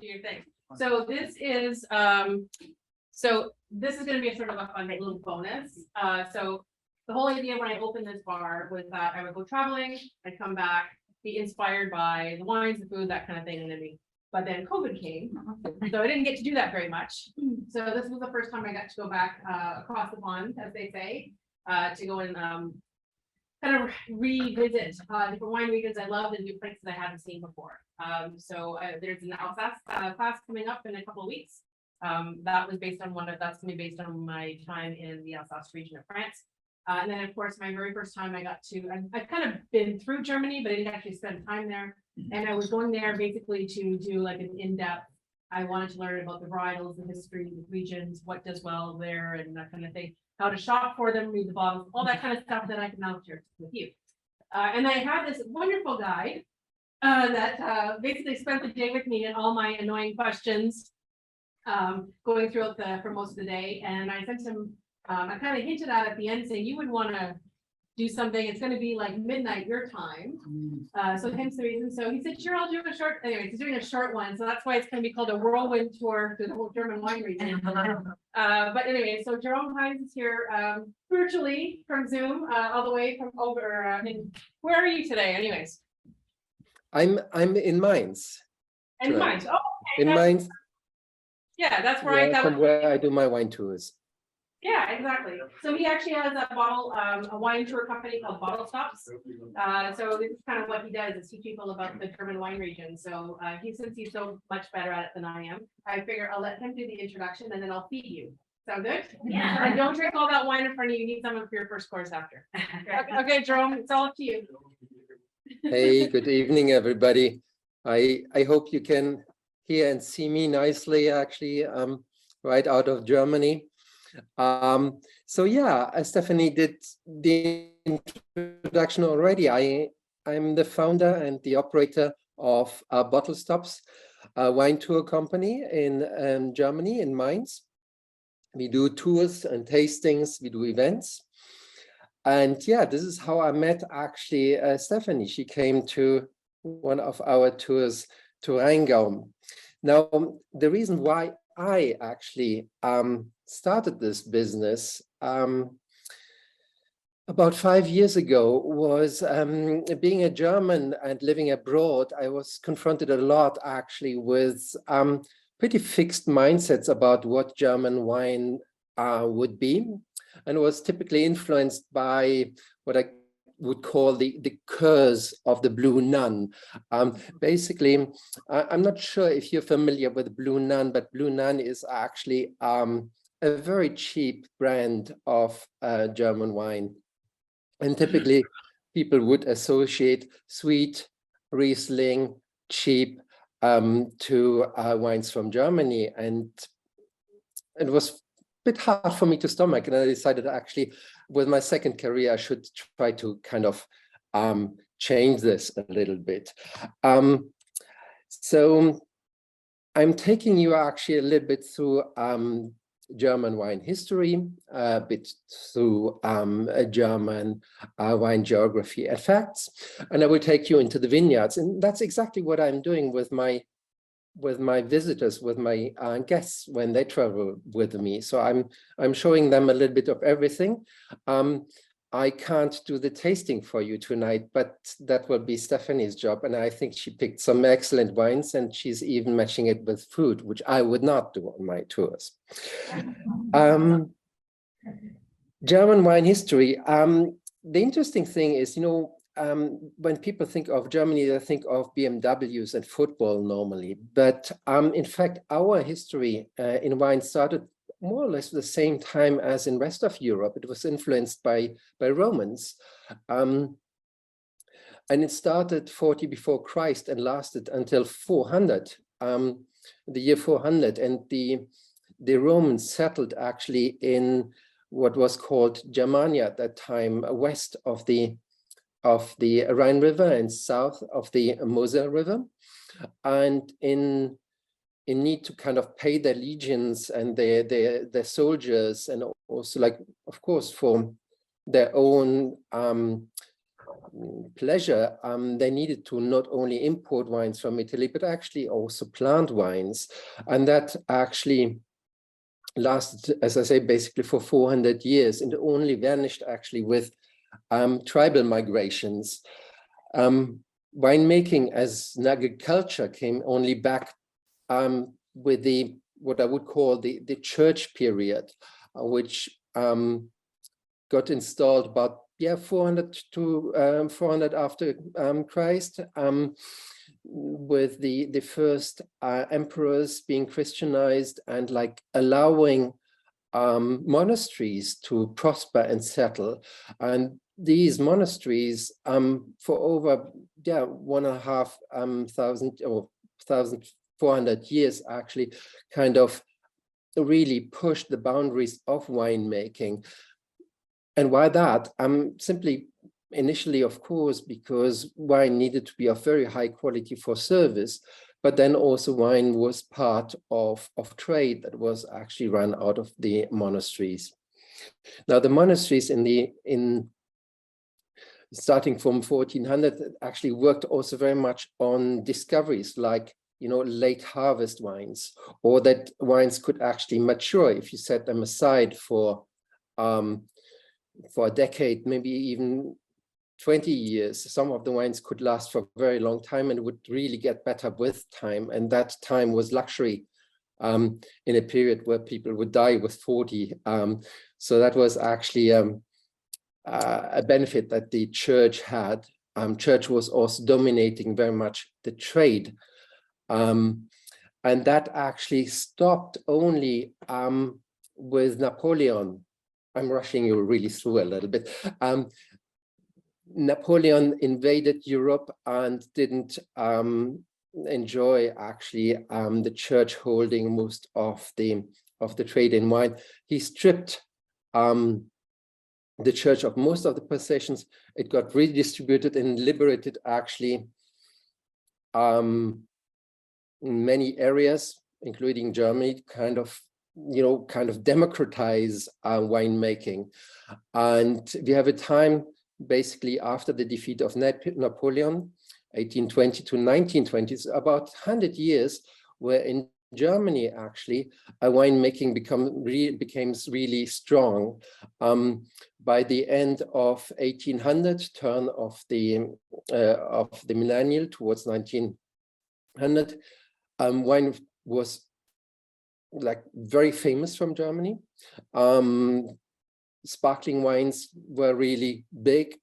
Do your thing. So this is going to be a sort of a fun little bonus. So the whole idea when I opened this bar was that I would go traveling, I'd come back, be inspired by the wines, the food, that kind of thing, and but then COVID came, so I didn't get to do that very much. So this was the first time I got to go back across the pond, as they say, to go and kind of revisit different wine regions I loved and new places I hadn't seen before. So there's an Alsace class coming up in a couple of weeks. That was based on that's going to be based on my time in the Alsace region of France. And then, of course, my very first time I got to, I've kind of been through Germany, but I didn't actually spend time there. And I was going there basically to do like an in-depth, I wanted to learn about the varietals, the history, the regions, what does well there, and that kind of thing, how to shop for them, read the bottles, all that kind of stuff that I can now share with you. And I had this wonderful guide that basically spent the day with me and all my annoying questions going through for most of the day. And I sent him, I kind of hinted at the end saying you would want to do something. It's going to be like midnight your time. So hence the reason. So he said, sure, I'll do a short. Anyways, he's doing a short one. So that's why it's going to be called a whirlwind tour through the whole German wine region. But anyway, so Jérôme Hainz is here virtually from Zoom, all the way from over. Where are you today, anyways? I'm in Mainz. In Mainz. Oh, okay. In Mainz. Yeah, that's where from where I do my wine tours. Yeah, exactly. So he actually has a wine tour company called Bottlestops. So this is kind of what he does, is teach people about the German wine region. So since he's so much better at it than I am, I figure I'll let him do the introduction and then I'll feed you. Sound good? Yeah. And don't drink all that wine in front of you. You need some for your first course after. Okay, Jérôme, it's all up to you. Hey, good evening, everybody. I hope you can hear and see me nicely, actually, right out of Germany. So yeah, Stephanie did the introduction already. I'm the founder and the operator of Bottlestops, a wine tour company in Germany, in Mainz. We do tours and tastings, we do events. And yeah, this is how I met actually Stephanie. She came to one of our tours to Rheingau. Now, the reason why I actually started this business about 5 years ago was being a German and living abroad. I was confronted a lot actually with pretty fixed mindsets about what German wine would be, and was typically influenced by what I would call the curse of the Blue Nun. Basically, I'm not sure if you're familiar with Blue Nun, but Blue Nun is actually a very cheap brand of German wine. And typically people would associate sweet, Riesling, cheap to wines from Germany. And it was a bit hard for me to stomach. And I decided actually with my second career, I should try to kind of change this a little bit. So I'm taking you actually a little bit through German wine history, a bit through German wine geography and facts, and I will take you into the vineyards. And that's exactly what I'm doing with my visitors, with my guests when they travel with me. So I'm showing them a little bit of everything. I can't do the tasting for you tonight, but that will be Stephanie's job. And I think she picked some excellent wines, and she's even matching it with food, which I would not do on my tours. German wine history. The interesting thing is, when people think of Germany, they think of BMWs and football normally. But in fact, our history in wine started more or less the same time as in rest of Europe. It was influenced by Romans. And it started 40 before Christ and lasted until 400, the year 400. And the Romans settled actually in what was called Germania at that time, west of the Rhine River and south of the Moselle River. And in need to kind of pay their legions and their soldiers, and also, like, of course, for their own pleasure, they needed to not only import wines from Italy, but actually also plant wines. And that actually lasted, as I say, basically for 400 years, and only vanished actually with tribal migrations. Winemaking as an agriculture came only back with the what I would call the church period, which got installed about 400 to 400 after Christ, with the first emperors being Christianized and like allowing monasteries to prosper and settle. And these monasteries for over 1,500 or 1,400 years actually kind of really pushed the boundaries of winemaking. And why that? Simply initially, of course, because wine needed to be of very high quality for service, but then also wine was part of trade that was actually run out of the monasteries. Now, the monasteries starting from 1400 actually worked also very much on discoveries like, late harvest wines, or that wines could actually mature if you set them aside for a decade, maybe even 20 years. Some of the wines could last for a very long time and would really get better with time. And that time was luxury in a period where people would die with 40. So that was actually a benefit that the church had. Church was also dominating very much the trade. And that actually stopped only with Napoleon. I'm rushing you really through a little bit. Napoleon invaded Europe and didn't enjoy actually the church holding most of the trade in wine. He stripped the church of most of the possessions. It got redistributed and liberated actually in many areas, including Germany, kind of democratize winemaking. And we have a time basically after the defeat of Napoleon, 1820 to 1920, about 100 years, where in Germany actually winemaking became really strong. By the end of 1800, turn of the millennial towards 1900, wine was like very famous from Germany. Sparkling wines were really big.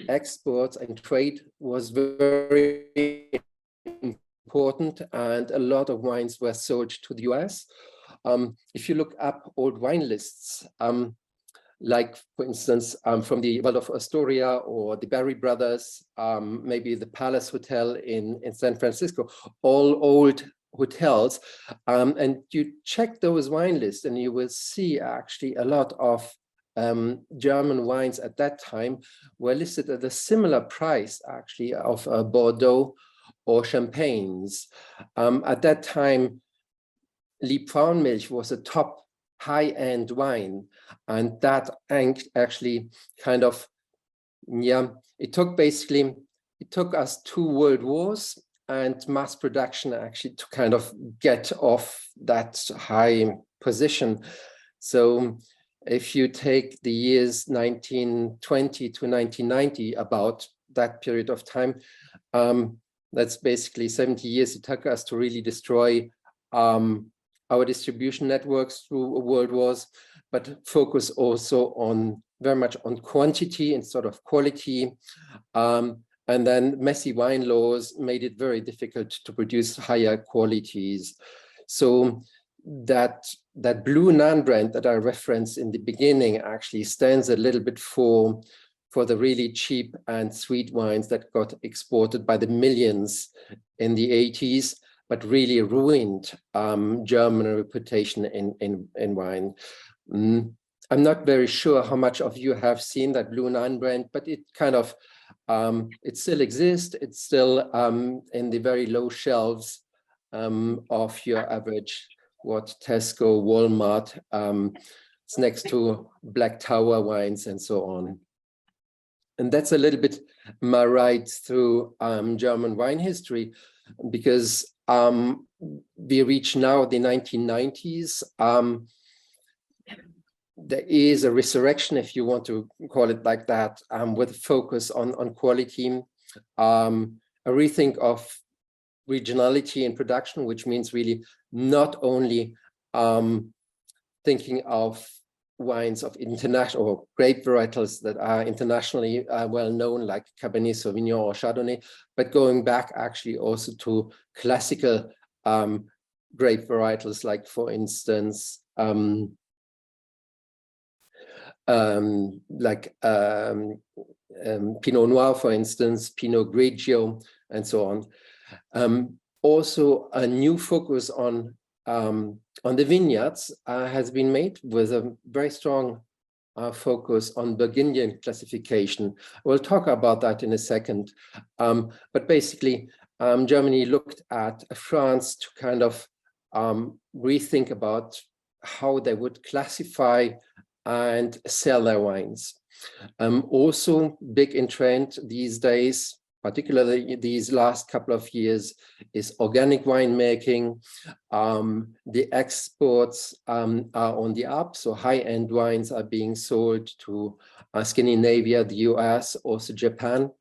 Exports and trade was very important, and a lot of wines were sold to the US. If you look up old wine lists, like for instance, from the Waldorf Astoria or the Barry Brothers, maybe the Palace Hotel in San Francisco, all old hotels, and you check those wine lists and you will see actually a lot of German wines at that time were listed at a similar price actually of Bordeaux or champagnes. At that time, Liebfrauenmilch was a top high-end wine, and that actually kind of, it took us 2 world wars and mass production actually to kind of get off that high position. So if you take the years 1920 to 1990, about that period of time, that's basically 70 years it took us to really destroy our distribution networks through world wars, but focus also on very much on quantity instead of quality. And then messy wine laws made it very difficult to produce higher qualities. So that Blue Nun brand that I referenced in the beginning actually stands a little bit for the really cheap and sweet wines that got exported by the millions in the 80s, but really ruined German reputation in wine. I'm not very sure how much of you have seen that Blue Nun brand, but it kind of, it still exists. It's still in the very low shelves of your average, Tesco, Walmart. It's next to Black Tower wines and so on. And that's a little bit my ride through German wine history, because we reach now the 1990s. There is a resurrection, if you want to call it like that, with a focus on quality, a rethink of regionality in production, which means really not only thinking of wines of international or grape varietals that are internationally well known, like Cabernet Sauvignon or Chardonnay, but going back actually also to classical grape varietals, like, for instance, Pinot Noir, for instance, Pinot Grigio, and so on. Also, a new focus on the vineyards has been made, with a very strong focus on Burgundian classification. We'll talk about that in a second. But basically, Germany looked at France to kind of rethink about how they would classify and sell their wines. Also big in trend these days, particularly these last couple of years, is organic winemaking. The exports are on the up, so high-end wines are being sold to Scandinavia, the US, also Japan.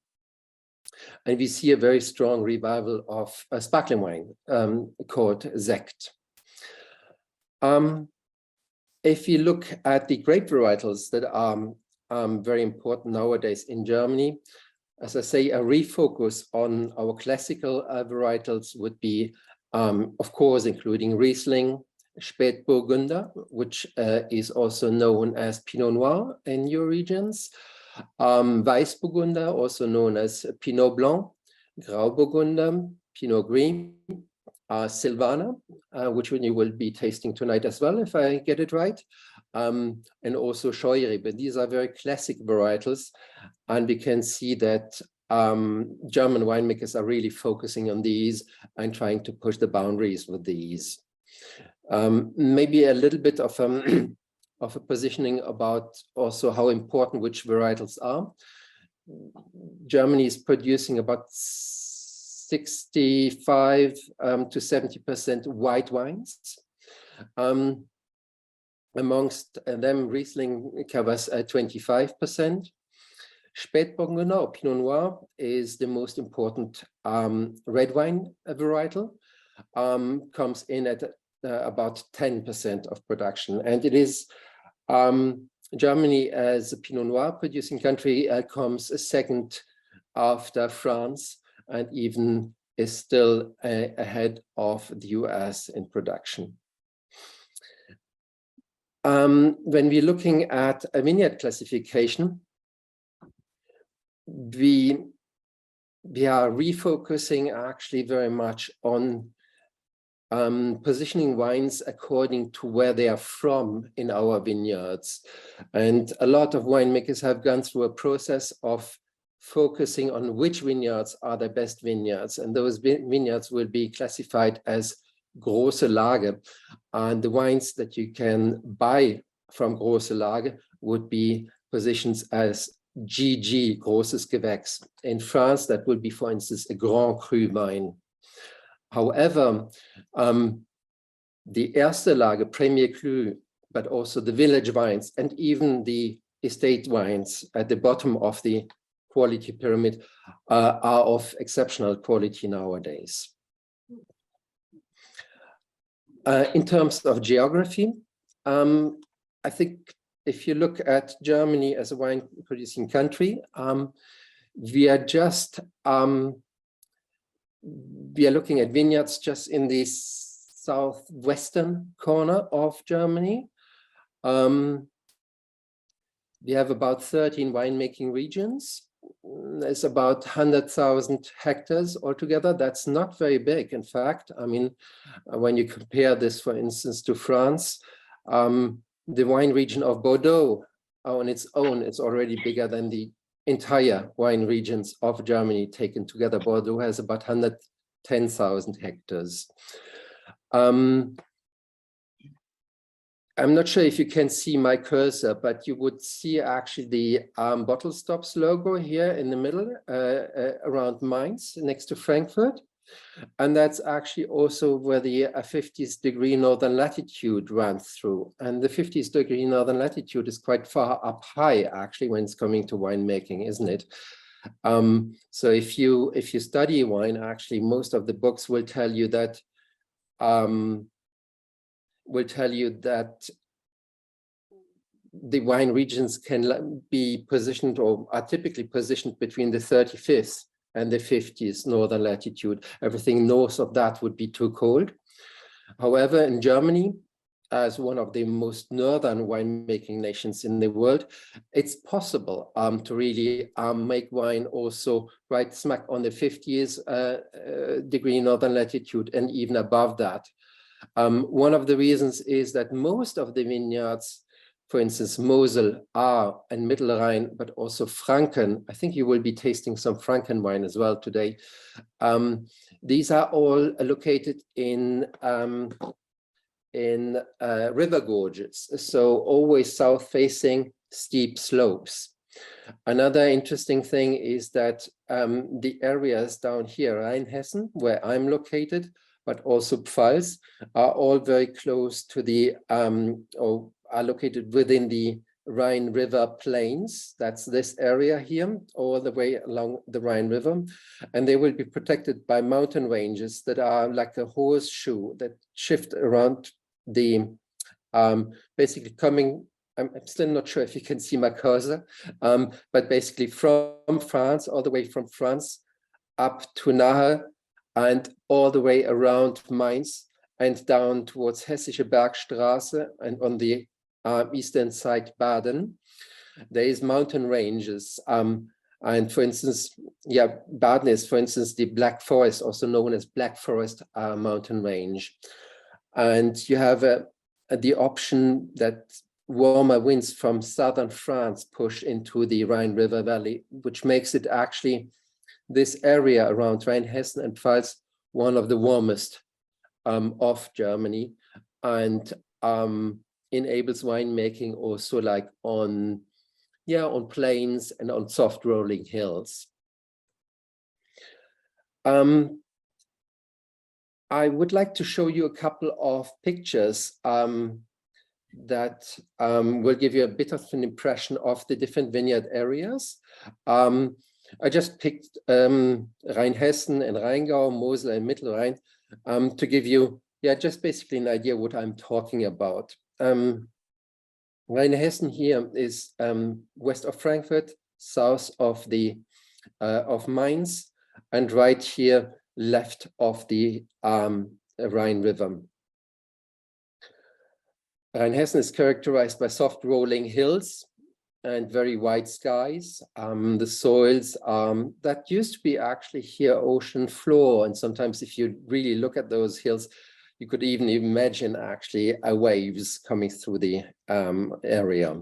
And we see a very strong revival of sparkling wine called Sekt. If you look at the grape varietals that are very important nowadays in Germany, as I say, a refocus on our classical varietals would be, of course, including Riesling, Spätburgunder, which is also known as Pinot Noir in your regions, Weißburgunder, also known as Pinot Blanc, Grauburgunder, Pinot Gris, Silvaner, which you will be tasting tonight as well, if I get it right, and also Scheurebe. These are very classic varietals, and we can see that German winemakers are really focusing on these and trying to push the boundaries with these. Maybe a little bit of a positioning about also how important which varietals are. Germany is producing about 65 to 70% white wines. Amongst them, Riesling covers 25%. Spätburgunder or Pinot Noir is the most important red wine varietal, comes in at about 10% of production. And it is Germany, as a Pinot Noir producing country, comes second after France, and even is still ahead of the US in production. When we're looking at a vineyard classification, we are refocusing actually very much on positioning wines according to where they are from in our vineyards. And a lot of winemakers have gone through a process of focusing on which vineyards are the best vineyards. And those vineyards will be classified as große Lage. And the wines that you can buy from große Lage would be positions as GG, großes Gewächs. In France, that would be, for instance, a Grand Cru wine. However, the Erste Lage, Premier Cru, but also the village wines and even the estate wines at the bottom of the quality pyramid are of exceptional quality nowadays. In terms of geography, I think if you look at Germany as a wine producing country, we are just we are looking at vineyards just in the southwestern corner of Germany. We have about 13 winemaking regions. There's about 100,000 hectares altogether. That's not very big, in fact. I mean, when you compare this, for instance, to France, the wine region of Bordeaux on its own is already bigger than the entire wine regions of Germany taken together. Bordeaux has about 110,000 hectares. I'm not sure if you can see my cursor, but you would see actually the Bottlestops logo here in the middle around Mainz next to Frankfurt. And that's actually also where the 50th degree northern latitude runs through. And the 50th degree northern latitude is quite far up high, actually, when it's coming to winemaking, isn't it? So if you study wine, actually, most of the books will tell you that the wine regions can be positioned or are typically positioned between the 35th and the 50th northern latitude. Everything north of that would be too cold. However, in Germany, as one of the most northern winemaking nations in the world, it's possible to really make wine also right smack on the 50th degree northern latitude and even above that. One of the reasons is that most of the vineyards, for instance, Mosel, Ahr, and Mittelrhein, but also Franken. I think you will be tasting some Franken wine as well today. These are all located in river gorges, so always south-facing steep slopes. Another interesting thing is that the areas down here, Rheinhessen, where I'm located, but also Pfalz, are all very close to the or are located within the Rhine River plains. That's this area here, all the way along the Rhine River. And they will be protected by mountain ranges that are like a horseshoe that shift around the, basically coming, I'm still not sure if you can see my cursor, but basically from France, all the way from France up to Nahe and all the way around Mainz and down towards Hessische Bergstraße and on the eastern side Baden. There is mountain ranges. And for instance, Baden is, for instance, the Black Forest, also known as Black Forest mountain range. And you have the option that warmer winds from southern France push into the Rhine River Valley, which makes it actually this area around Rheinhessen and Pfalz one of the warmest of Germany, and enables winemaking also like on plains and on soft rolling hills. I would like to show you a couple of pictures that will give you a bit of an impression of the different vineyard areas. I just picked Rheinhessen and Rheingau, Mosel and Mittelrhein to give you just basically an idea what I'm talking about. Rheinhessen here is west of Frankfurt, south of the of Mainz, and right here left of the Rhine River. Rheinhessen is characterized by soft rolling hills and very white skies. The soils that used to be actually here ocean floor, and sometimes if you really look at those hills, you could even imagine actually waves coming through the area.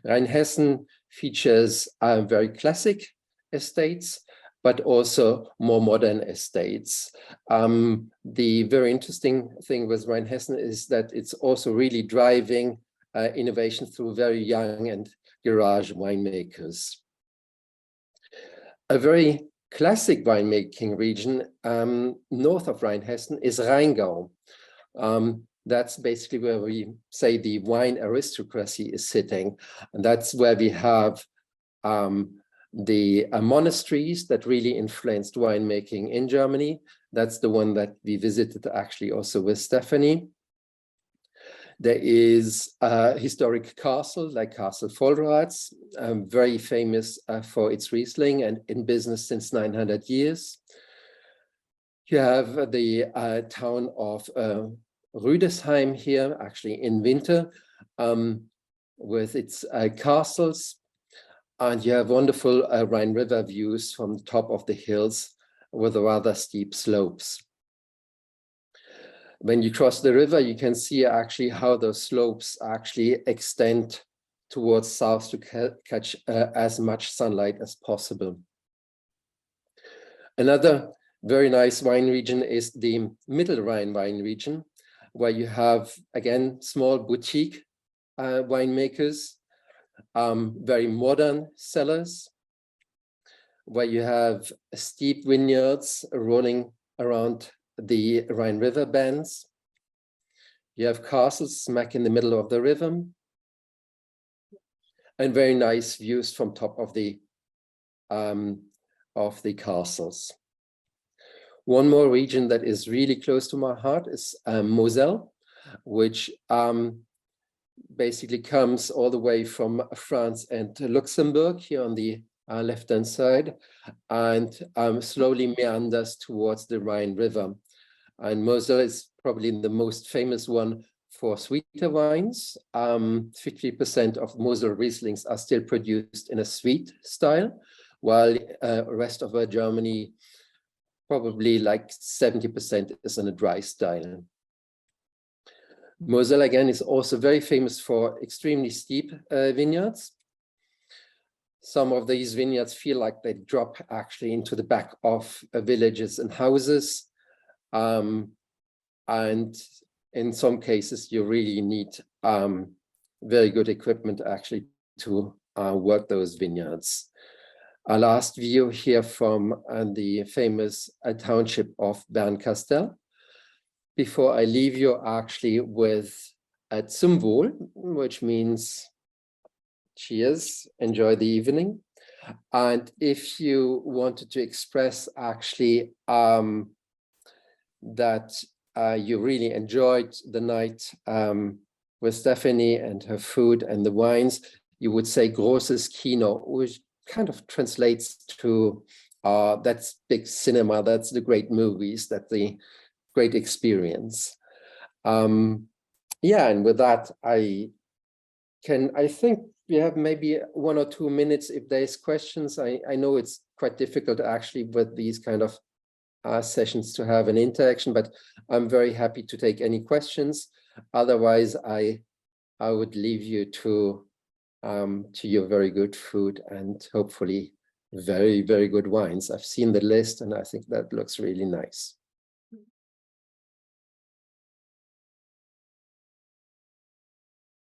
Rheinhessen features very classic estates, but also more modern estates. The very interesting thing with Rheinhessen is that it's also really driving innovation through very young and garage winemakers. A very classic winemaking region north of Rheinhessen is Rheingau. That's basically where we say the wine aristocracy is sitting. And that's where we have the monasteries that really influenced winemaking in Germany. That's the one that we visited actually also with Stephanie. There is a historic castle like Castle Vollrath, very famous for its Riesling and in business since 900 years. You have the town of Rüdesheim here, actually in winter, with its castles. And you have wonderful Rhine River views from the top of the hills with rather steep slopes. When you cross the river, you can see actually how those slopes actually extend towards south to catch as much sunlight as possible. Another very nice wine region is the Middle Rhine wine region, where you have, again, small boutique winemakers, very modern cellars, where you have steep vineyards rolling around the Rhine River bands. You have castles smack in the middle of the river, and very nice views from top of the castles. One more region that is really close to my heart is Moselle, which basically comes all the way from France and Luxembourg here on the left-hand side, and slowly meanders towards the Rhine River. And Moselle is probably the most famous one for sweeter wines. 50% of Moselle Rieslings are still produced in a sweet style, while the rest of Germany, probably like 70% is in a dry style. Moselle, again, is also very famous for extremely steep vineyards. Some of these vineyards feel like they drop actually into the back of villages and houses. And in some cases, you really need very good equipment actually to work those vineyards. Our last view here from the famous township of Bernkastel. Before I leave you actually with zum Wohl, which means cheers, enjoy the evening. And if you wanted to express actually that you really enjoyed the night with Stephanie and her food and the wines, you would say großes Kino, which kind of translates to that's big cinema, that's the great movies, that's the great experience. Yeah, and with that, I think we have maybe 1 or 2 minutes if there's questions. I know it's quite difficult actually with these kind of sessions to have an interaction, but I'm very happy to take any questions. Otherwise, I would leave you to your very good food and hopefully very, very good wines. I've seen the list and I think that looks really nice.